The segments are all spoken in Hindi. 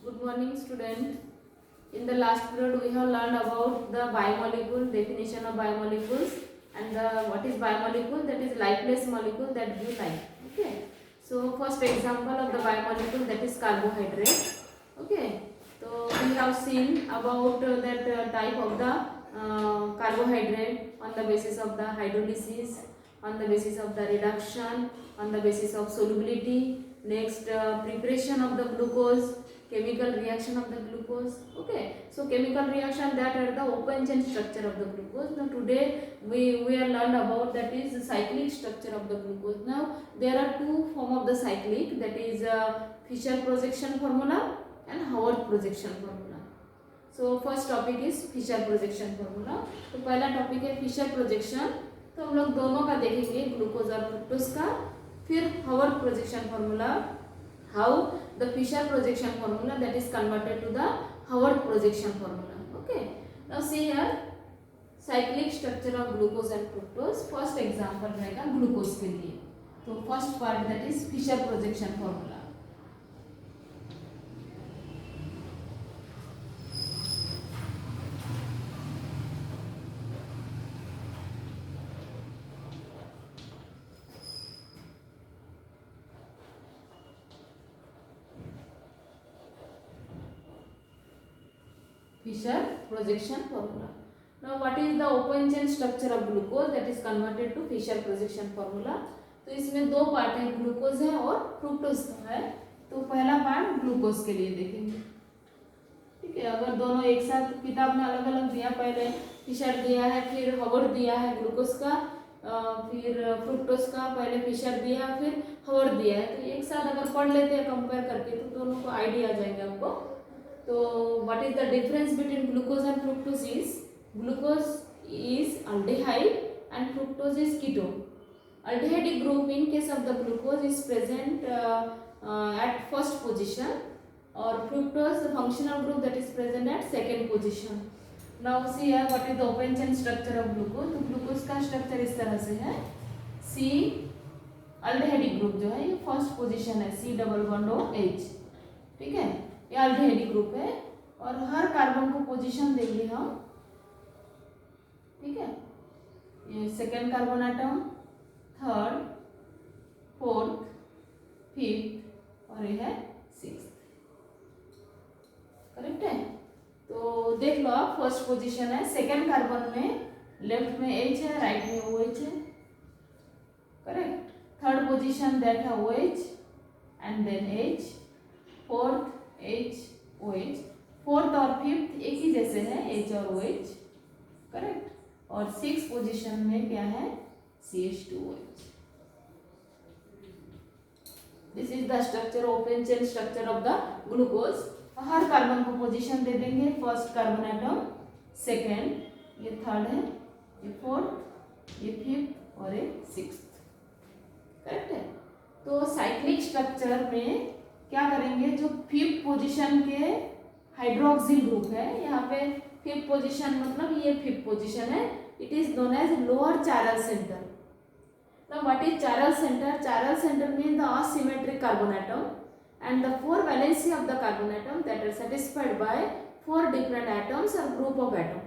Good morning, student. In the last period, we have learned about the biomolecule, definition of biomolecules, and what is biomolecule? That is lifeless molecule that give life. Okay. So first example of the biomolecule, that is carbohydrate. Okay. So we have seen about that type of the carbohydrate on the basis of the hydrolysis, on the basis of the reduction, on the basis of solubility. Next, preparation of the glucose, chemical reaction of the glucose. Okay, so chemical reaction, that are the open chain structure of the glucose. Now today we are learned about that is the cyclic structure of the glucose. Now there are two form of the cyclic, that is Fischer projection formula and Howard projection formula. So first topic is Fischer projection formula. तो पहला टॉपिक है फिशर प्रोजेक्शन. तो हम लोग दोनों का देखेंगे, ग्लूकोज और फ्रुक्टोज का. फिर Haworth projection formula, how the Fischer projection formula that is converted to the Haworth projection formula. Okay, now see here cyclic structure of glucose and fructose. First example रहेगा ग्लूकोज के लिए. तो first part that is Fischer projection formula. Fischer projection formula. Now what is the open chain structure of glucose that is converted to Fischer projection formula. तो इसमें दो पार्ट है, ग्लूकोज है और फ्रुक्टोज है. तो पहला पार्ट ग्लूकोज के लिए देखेंगे. ठीक है, अगर दोनों एक साथ किताब में अलग अलग दिया, पहले फिशर दिया है, फिर हावर्ड दिया है ग्लूकोज का, फिर फ्रुक्टोज का पहले फिशर दिया, फिर हावर्ड दिया है, तो एक साथ अगर पढ़ लेते हैं कंपेयर करके तो दोनों को आइडिया आ जाएगा आपको. तो what is the difference between glucose and fructose is, glucose is aldehyde and fructose is ketone. Aldehyde group in case of the glucose is present at first position, or fructose the functional group that is present at second position. Now see here what is the open chain structure of glucose. तो glucose का structure इस तरह से है. C aldehyde group जो है ये फर्स्ट पोजीशन है, C double bond O H. ठीक है, ये अल्डेहाइड ग्रुप है और हर कार्बन को पोजीशन देंगे हम. ठीक है, ये second carbon atom, third, fourth, fifth और ये है सिक्स्थ. करेक्ट है. तो देख लो आप, फर्स्ट पोजीशन है, सेकेंड कार्बन में लेफ्ट में H है, राइट में OH है. करेक्ट. थर्ड पोजीशन दैट है OH and then H, fourth H OH, fourth और फिफ्थ एक ही जैसे है, H और OH. करेक्ट. और सिक्स पोजीशन में क्या है, CH2OH. This is the structure, open chain structure of the glucose. हर कार्बन को पोजीशन दे देंगे, फर्स्ट कार्बन एटम, सेकेंड, ये थर्ड है, ये फोर्थ, ये फिफ्थ और ये सिक्स्थ. करेक्ट है. तो साइक्लिक स्ट्रक्चर में क्या करेंगे, जो फिफ्थ पोजीशन के हाइड्रोक्सिल ग्रुप है, यहाँ पे फिफ्थ पोजीशन मतलब ये फिफ्थ पोजीशन है, it is known as lower chiral centre. Now what is chiral centre? Chiral centre mean the asymmetric carbon atom and the four valency of the carbon atom that are satisfied by four different atoms or group of atom.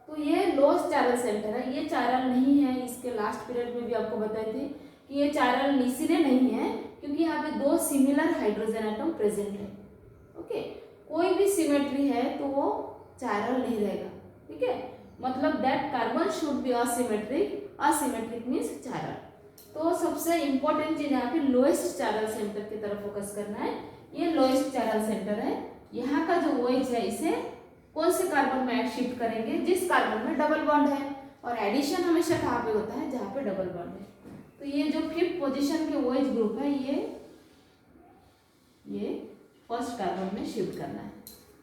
तो ये लोएस्ट चारल सेंटर है. ये चारल नहीं है, इसके लास्ट पीरियड में भी आपको बताई थी कि ये चारल इसीलिए नहीं है क्योंकि यहाँ पे दो सिमिलर हाइड्रोजन एटम प्रेजेंट है. ओके, कोई भी सिमेट्री है तो वो चारल नहीं रहेगा. ठीक है, मतलब that carbon should be asymmetric. Asymmetric means chiral. तो सबसे इंपॉर्टेंट चीज यहाँ पे लोएस्ट चारल सेंटर की तरफ फोकस करना है. ये लोएस्ट चारल सेंटर है. यहाँ का जो OH है इसे कौन से कार्बन में शिफ्ट करेंगे, जिस कार्बन में डबल बॉन्ड है. और एडिशन हमेशा कहाँ पे होता है, जहाँ पे डबल बॉन्ड है. तो ये जो फिफ्थ पोजीशन के OH ग्रुप है ये फर्स्ट कार्बन में शिफ्ट करना है.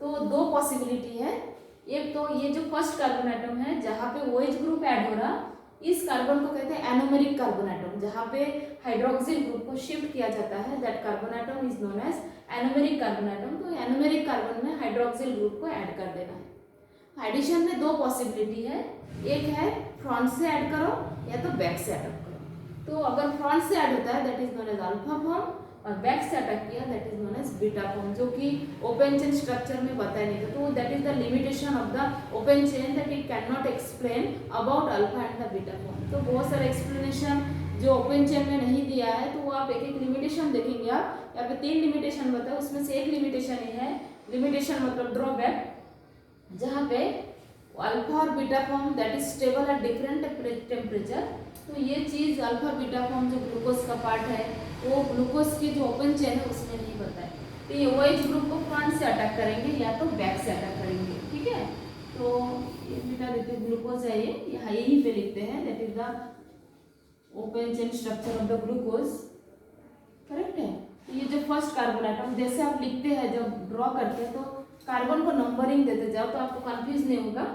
तो दो पॉसिबिलिटी है. एक तो ये जो फर्स्ट कार्बन एटम है जहाँ पे OH ग्रुप ऐड हो रहा, इस कार्बन को कहते हैं एनोमेरिक कार्बन एटम. जहाँ पे हाइड्रोक्सिल ग्रुप को शिफ्ट किया जाता है, that carbon atom is known as anomeric carbon atom. तो एनोमेरिक कार्बन में हाइड्रोक्सिल ग्रुप को ऐड कर देना है. एडिशन में दो पॉसिबिलिटी है, एक है फ्रंट से ऐड करो या तो बैक से ऐड करो. तो अगर फ्रंट से ऐड होता है that is known as alpha form, और बैक से अटैक किया, that is known as beta form, जो कि ओपन चेन स्ट्रक्चर में बताया नहीं था। तो that is the limitation of the open chain, that it can not explain about alpha and the beta form. तो बहुत सारे एक्सप्लेनेशन जो ओपन चेन में नहीं दिया है, तो वो आप एक एक लिमिटेशन देखेंगे। आप यहाँ पे 3 लिमिटेशन बताए, उसमें से एक लिमिटेशन ये है, लिमिटेशन मतलब ड्रॉबैक, जहाँ पे अल्फा और beta form that is stable at different temperature. तो ये चीज़ अल्फा बीटा फॉर्म जो ग्लूकोज का पार्ट है, वो ग्लूकोज की जो ओपन चेन है उसमें नहीं बताए। तो ये OH ग्रुप को फ्रंट से अटैक करेंगे या तो बैक से अटैक करेंगे, ठीक है। तो ये बीटा देते ग्लूकोज है, ये यहाँ यहीं पे लिखते हैं, that is the open chain structure of the glucose, correct है। तो ये जो फर्स्ट कार्बन एटम, जैसे आप लिखते हैं जब ड्रॉ करते हैं तो कार्बन को नंबरिंग देते जाओ, तो आपको कंफ्यूज नहीं होगा।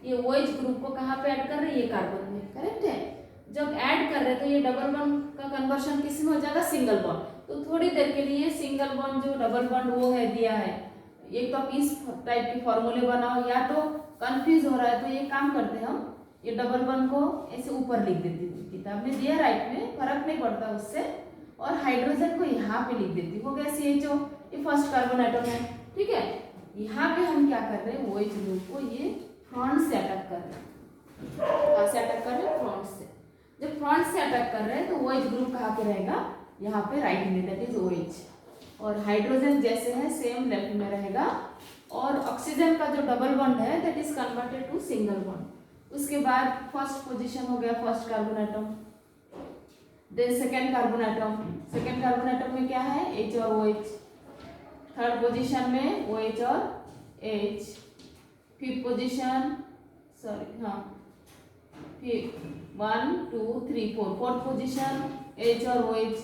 ये OH ग्रुप को कहाँ पे ऐड कर रहे हैं, ये कार्बन में, करेक्ट है। जब ऐड कर रहे हैं तो ये डबल बॉन्ड का कन्वर्शन किस में हो जाएगा, सिंगल बॉन्ड। तो थोड़ी देर के लिए सिंगल बॉन्ड जो डबल बॉन्ड वो है दिया है, एक तो आप इस टाइप के फॉर्मूले बनाओ, या तो कंफ्यूज हो रहा है तो ये काम करते हैं हम, ये डबल बॉन्ड को ऐसे ऊपर लिख देती हूँ, किताब में दिया राइट में, फर्क नहीं पड़ता उससे, और हाइड्रोजन को यहाँ पे लिख देती हूँ, हो गया CHO, ये फर्स्ट कार्बन एटम है, ठीक है। यहाँ पे हम क्या कर रहे हैं, OH ग्रुप को ये फ्रंट से अटैक कर रहे हैं, कहाँ से अटैक कर रहे हैं, फ्रंट से। जब फ्रंट से अटैक कर रहे हैं तो OH ग्रुप कहाँ पे रहेगा, यहाँ पे राइट में, दैट इज OH, और हाइड्रोजन जैसे है सेम लेफ्ट में रहेगा, और ऑक्सीजन का जो डबल बॉन्ड है that is converted to single bond. उसके बाद फर्स्ट पोजीशन हो गया first carbon atom, then second carbon atom, second carbon atom में क्या है, H और OH, थर्ड पोजीशन में OH और H, फिफ्थ पोजीशन, सॉरी हाँ, फिफ्थ 1 2 3 4, फोर्थ पोजीशन H और OH,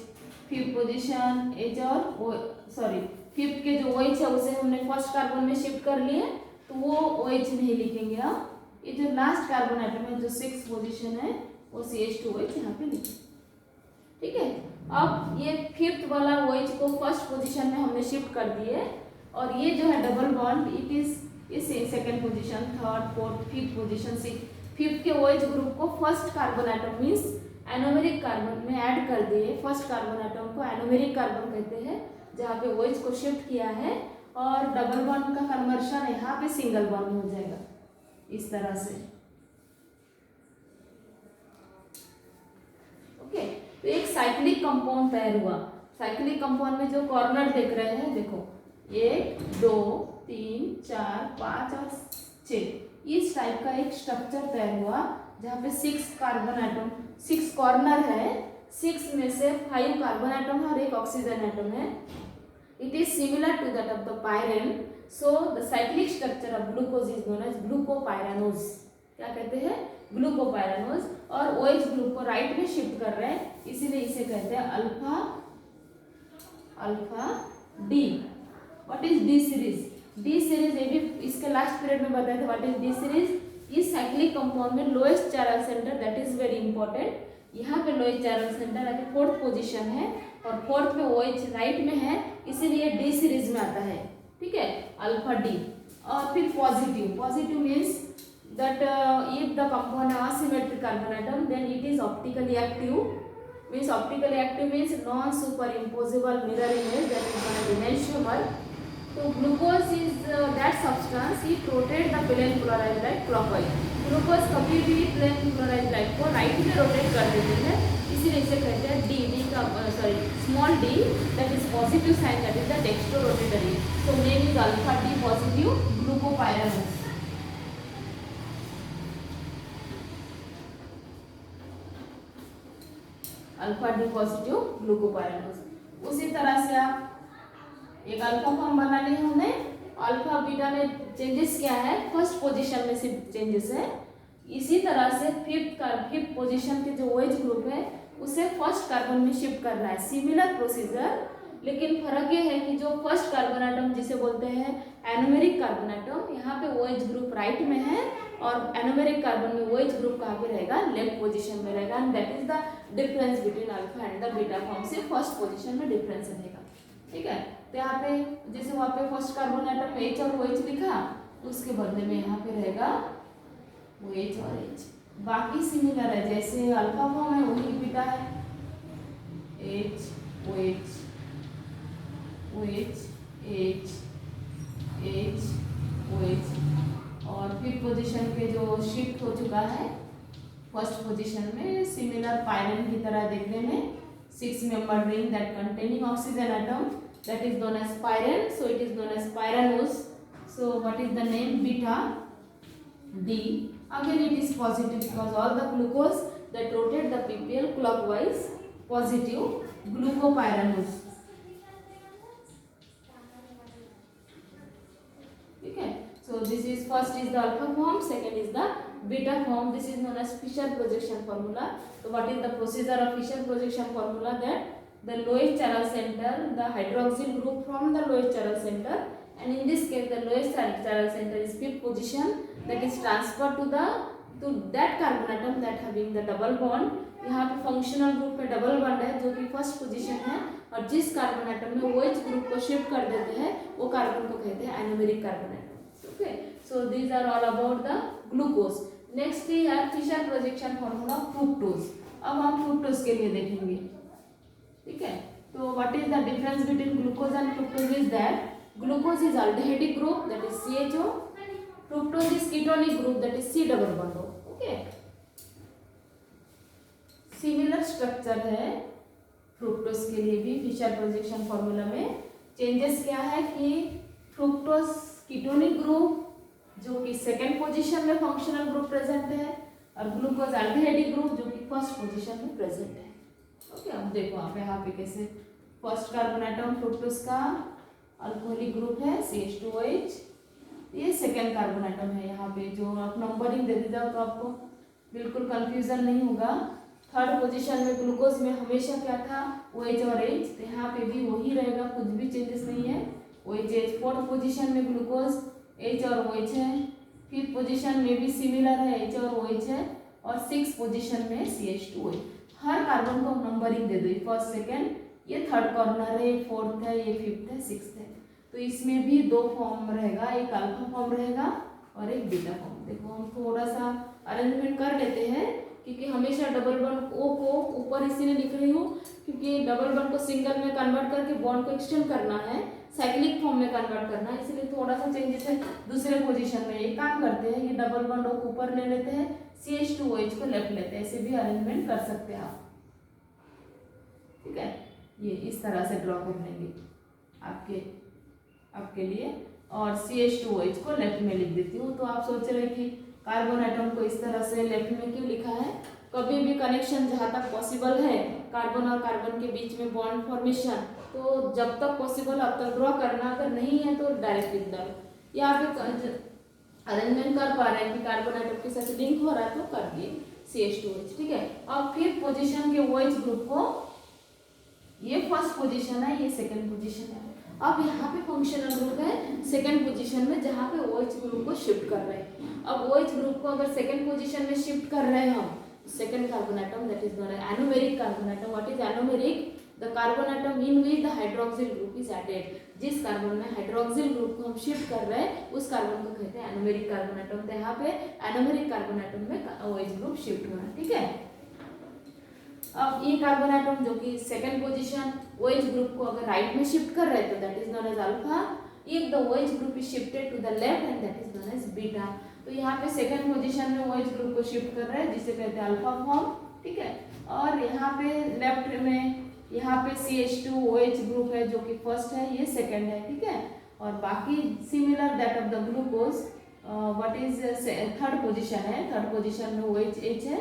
फिफ्थ पोजीशन H और सॉरी फिफ्थ के जो OH है उसे हमने फर्स्ट कार्बन में शिफ्ट कर लिए, तो वो OH नहीं लिखेंगे हम। ये जो लास्ट कार्बन एटम है जो 6th पोजीशन है वो CH2OH यहाँ पे लिखेंगे, ठीक है। अब ये फिफ्थ वाला OH को फर्स्ट पोजीशन में हमने शिफ्ट कर दिए, और ये जो है double bond it is second position, third, fourth, fifth position, fifth के OH ग्रुप को first carbon atom means anomeric carbon में ऐड कर दिए। फर्स्ट कार्बन एटम को एनोमेरिक कार्बन कहते हैं, जहाँ पे OH को शिफ्ट किया है, और डबल बॉन्ड का कन्वर्शन यहाँ पे सिंगल बॉन्ड में हो जाएगा इस तरह से, ओके। तो एक साइक्लिक कंपाउंड तैयार हुआ। साइक्लिक कंपाउंड में जो कॉर्नर देख रहे हैं, देखो 1 2 3 4 5 और 6, इस टाइप का एक स्ट्रक्चर तैयार हुआ, जहाँ पे 6 कार्बन एटम, 6 कॉर्नर है, 6 में से 5 कार्बन एटम है और 1 ऑक्सीजन एटम है। It is similar to that of the pyran, so the cyclic structure of glucose is known as glucopyranose. क्या कहते हैं, ग्लूकोपायरानोज। और OH ग्रुप को राइट में शिफ्ट कर रहे हैं, इसीलिए इसे कहते हैं alpha alpha D. What is D series, D series ये भी इसके लास्ट पीरियड में बताए थे। व्हाट इज डी सीरीज, इस साइक्लिक कंपाउंड में lowest चारल centre, that is very important, यहाँ पे लोएस्ट चारल सेंटर अभी फोर्थ पोजीशन है, और फोर्थ में OH राइट में है, इसीलिए डी सीरीज में आता है, ठीक है, अल्फा डी। और फिर positive, positive means that if the compound are asymmetric carbon atom, then it is optically active, means optically active means non superimposable mirror image, that is called as enantiomer. So glucose is that substance, it rotate the plain chloride like clockwise. Glucose कभी भी प्लेन क्लोराइड लाइट को राइट में रोटेट कर देते हैं, इसीलिए इसे कहते हैं डी, डी का sorry small D, that is positive sign, that is the dextro rotatory. So name is alpha D positive glucopyranose. Alpha D positive glucopyranose. उसी तरह से आप एक अल्फा फॉर्म बना लिए हमने। अल्फा बीटा में चेंजेस क्या है, फर्स्ट पोजीशन में सिर्फ चेंजेस है। इसी तरह से फिफ्थ पोजीशन के जो OH ग्रुप है उसे फर्स्ट कार्बन में शिफ्ट करना है, सिमिलर प्रोसीजर, लेकिन फर्क ये है कि जो फर्स्ट कार्बन एटम जिसे बोलते हैं एनोमेरिक कार्बन एटम, यहाँ पे OH ग्रुप राइट में है, और एनोमेरिक कार्बन में OH ग्रुप कहाँ पे रहेगा, लेफ्ट पोजीशन में रहेगा, and that is the difference between alpha and the beta form से फर्स्ट पोजीशन में डिफरेंस रहेगा, ठीक है। तो यहाँ पे जैसे वहाँ पे फर्स्ट कार्बन एटम H और OH लिखा, उसके बदले में यहाँ पे रहेगा OH और H, बाकी सिमिलर है, जैसे अल्फा फॉर्म है वही बीटा है, H OH, OH H H OH। और फिफ्थ पोजीशन पे जो शिफ्ट हो चुका है फर्स्ट पोजीशन में, सिमिलर पायरन की तरह देखने में, 6 membered ring that containing oxygen atom, that is known as pyran, so it is known as pyranose. So what is the name? Beta D. Again it is positive because all the glucose that rotate the ppl clockwise, positive glucopyranose. Okay, so this is first is the alpha form, second is the beta form. This is known as Fisher projection formula. So what is the procedure of Fisher projection formula? That the lowest chiral center, the hydroxyl group from the lowest chiral center, and in this case the lowest chiral center is fifth position, that is transferred to that carbon atom that having the double bond. यहाँ पे फंक्शनल ग्रुप में डबल बॉन्ड है जो कि फर्स्ट पोजीशन है, और जिस कार्बन एटम में OH ग्रुप को शिफ्ट कर देते हैं वो कार्बन को कहते हैं anomeric carbon atom. Okay, so these are all about the glucose. Next है फिशर प्रोजेक्शन फॉर्मूला फ्रुक्टोज. अब हम फ्रुक्टोज के लिए देखेंगे. ठीक है, तो what is the difference between glucose and fructose is that glucose is aldehydic group that is CHO, fructose is ketonic group that is C double bond O. Okay, similar structure है फ्रुक्टोज के लिए भी. फिशर प्रोजेक्शन फॉर्मूला में चेंजेस क्या है कि फ्रुक्टोज कीटोनिक ग्रुप जो कि सेकेंड पोजीशन में फंक्शनल ग्रुप प्रेजेंट है, और ग्लूकोज अल्डिहाइडिक ग्रुप जो कि फर्स्ट पोजीशन में प्रेजेंट है. ओके, अब देखो आप यहाँ पे कैसे फर्स्ट कार्बन एटम फ्रुक्टोज का अल्कोहलिक ग्रुप है CH2OH. ये सेकेंड कार्बन एटम है. यहाँ पे जो आप नंबरिंग दे दी जाओ तो आपको बिल्कुल कंफ्यूजन नहीं होगा. थर्ड पोजीशन में ग्लूकोज में हमेशा क्या था OH और H, तो यहाँ पे भी वही रहेगा, कुछ भी चेंजेस नहीं है. OH H. फोर्थ पोजीशन में ग्लूकोज H और OH है. फिफ्थ पोजीशन में भी सिमिलर है, H और OH है. और सिक्स पोजीशन में CH2OH. हर कार्बन को नंबरिंग दे दो, फर्स्ट सेकेंड, ये थर्ड कॉर्नर है, ये फोर्थ है, ये फिफ्थ है, सिक्स्थ है. तो इसमें भी दो फॉर्म रहेगा, एक अल्फा फॉर्म रहेगा और एक बीटा फॉर्म. देखो हम थोड़ा सा अरेंजमेंट कर लेते हैं क्योंकि हमेशा डबल बॉन्ड O को ऊपर इसीलिए लिख रही हूँ क्योंकि डबल बॉन्ड को सिंगल में कन्वर्ट करके बॉन्ड को एक्सटेंड करना है, साइक्लिक फॉर्म में कन्वर्ट करना है, इसलिए थोड़ा सा चेंजेस है. दूसरे पोजीशन में एक काम करते हैं, ये डबल बॉन्ड O को ऊपर ले लेते हैं, CH2OH को लेफ्ट लेते हैं. ऐसे भी अरेंजमेंट कर सकते हैं आप. ठीक है, ये इस तरह से ड्रॉ कर लेंगे आपके लिए, और CH2OH को लेफ्ट में लिख देती हूँ. तो आप सोच रहे कि कार्बन एटम को इस तरह से लेफ्ट में क्यों लिखा है? कभी भी कनेक्शन जहाँ तक पॉसिबल है कार्बन और कार्बन के बीच में बॉन्ड फॉर्मेशन, तो जब तक पॉसिबल अब तक ड्रॉ करना, अगर नहीं है तो डायरेक्ट लिख दो. यहाँ पे अरेंजमेंट कर पा रहे हैं कि कार्बन एटम के साथ लिंक हो रहा है तो कर दिए CH2OH. ठीक है, अब फिफ्थ पोजीशन के OH ग्रुप को, ये फर्स्ट पोजीशन है, ये सेकंड पोजीशन है. अब यहाँ पे फंक्शनल ग्रुप है सेकंड पोजीशन में जहाँ पे OH ग्रुप को शिफ्ट कर रहे हैं. अब OH ग्रुप को अगर सेकंड पोजीशन में शिफ्ट कर रहे हैं हम, second carbon atom that is known as anomeric carbon atom. What is anomeric? The carbon atom in which the hydroxyl group is added. जिस कार्बन में हाइड्रोक्सिल ग्रुप को हम शिफ्ट कर रहे हैं उस कार्बन को कहते हैं एनोमेरिक कार्बन एटम. तो यहाँ पे एनोमेरिक कार्बन एटम में OH ग्रुप शिफ्ट हुआ है. ठीक है, अब ये कार्बन एटम जो कि सेकंड पोजीशन OH ग्रुप को अगर राइट में शिफ्ट कर रहे हैं तो that is known as alpha. If the OH group is shifted to the left and that is known as beta. तो यहाँ पे सेकंड पोजीशन में OH ग्रुप को शिफ्ट कर रहे हैं जिसे कहते हैं अल्फा फॉर्म. ठीक है, और यहाँ पे लेफ्ट में यहाँ पे CH2OH ग्रुप है जो कि फर्स्ट है, ये सेकंड है. ठीक है, और बाकी similar that of the glucose. What is third position है, थर्ड पोजीशन में OH H है,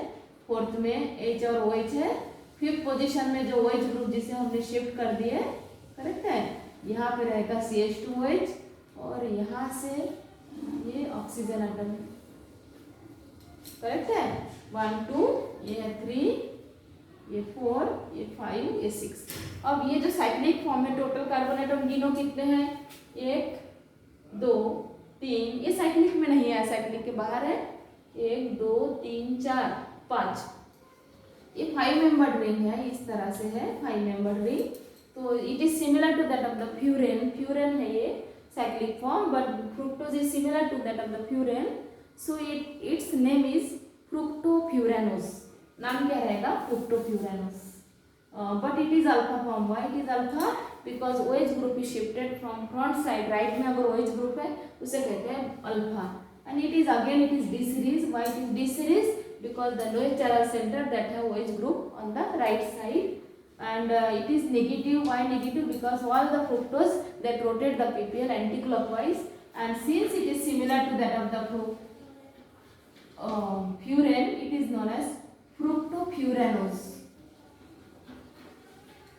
फोर्थ में H और OH है. फिफ्थ पोजीशन में जो OH ग्रुप जिसे हमने शिफ्ट कर दिए, करेक्ट है, यहाँ पे रहेगा CH2OH, और यहाँ से ये ऑक्सीजन एटम. करेक्ट है, 1 2, ये है 3, ये 4, ये 5, ये 6. अब ये जो साइक्लिक फॉर्म है, टोटल कार्बन एटम गिनो कितने हैं? 1 2 3. ये साइक्लिक में नहीं है, साइक्लिक के बाहर है. 1 2 3 4 5. ये 5 मेंबर्ड रिंग है, इस तरह से है 5 मेंबर्ड रिंग. तो it is similar to that of the furan. Furan है ये cyclic form, but fructose is similar to that of the furan. So its name is fructofuranose. नाम क्या रहेगा? Fructofuranose. But it is alpha form. Why it is alpha? Because OH group is shifted from front side, right में अगर OH ग्रुप है उसे कहते हैं alpha, and it is again it is D series. Why it is D series? because the lowest chiral center that have OH group on the right side, and it is negative. Why negative? Because all the fructose that rotate the PPL anticlockwise, and since it is similar to that of the furan, it is known as fructofuranose.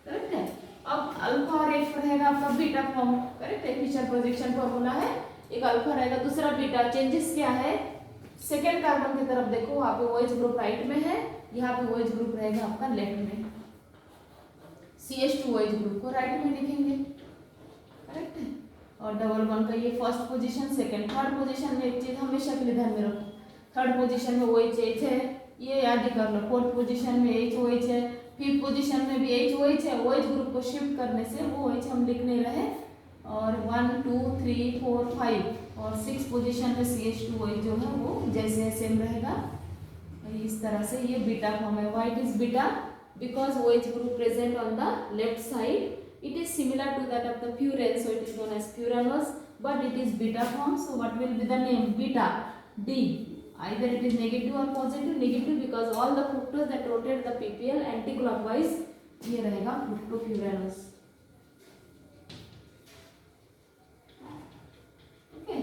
Correct है. अब अल्फा और एक रहेगा आपका बीटा फॉर्म. करेक्ट है. फिशर प्रोजेक्शन फॉर्मूला है. एक अल्फा रहेगा, दूसरा बीटा. चेंजेस क्या है? सेकेंड कार्बन की तरफ देखो, वहां पे OH ग्रुप राइट में है, यहाँ पे OH ग्रुप रहेगा आपका लेफ्ट में. CH2 OH ग्रुप को राइट में लिखेंगे. करेक्ट है. और डबल बॉन्ड का ये first position, second, third position में एक चीज हमेशा के लिए ध्यान में रखो. थर्ड पोजीशन में OH है, ये याद ही कर लो. फोर्थ पोजीशन में OH है, फिफ्थ पोजीशन में भी OH है. OH ग्रुप को शिफ्ट करने से वो OH हम लिख नहीं रहे. और 1 2 3 4 5 और 6 पोजीशन में CH2 OH जो है वो जैसे सेम रहेगा. इस तरह से ये बीटा फॉर्म है. Why it is beta? Because OH group present on the left side. It is similar to that of the furan, so it is known as furanose, but it is beta form. So what will be the name? Beta. D. Either it is negative or positive. Negative because all the fructose that rotate the PPL anti-clockwise, ये रहेगा fructofuranose. Okay.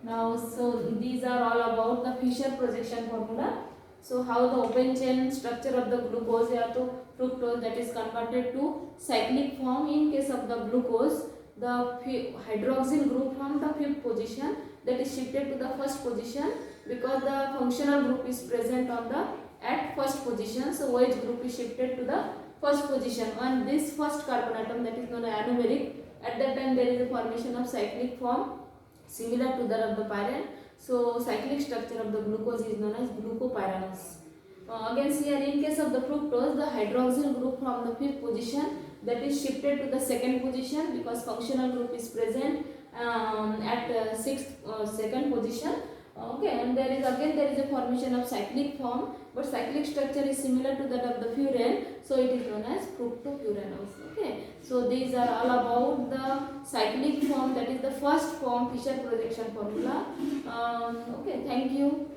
Now, so these are all about the Fisher projection formula. So how the open chain structure of the glucose या तो fructose that is converted to cyclic form. In case of the glucose, the hydroxyl group from the fifth position that is shifted to the first position because the functional group is present on the at first position. So OH group is shifted to the first position. On this first carbon atom that is known as anomeric, at that time there is a formation of cyclic form similar to that of the pyran. So cyclic structure of the glucose is known as glucopyranose. Again here in case of the fructose, the hydroxyl group from the fifth position that is shifted to the second position because functional group is present at second position. Okay, and there is a formation of cyclic form, but cyclic structure is similar to that of the furan, so it is known as fructofuranose. Okay, so these are all about the cyclic form, that is the first form Fisher projection formula. Okay, thank you.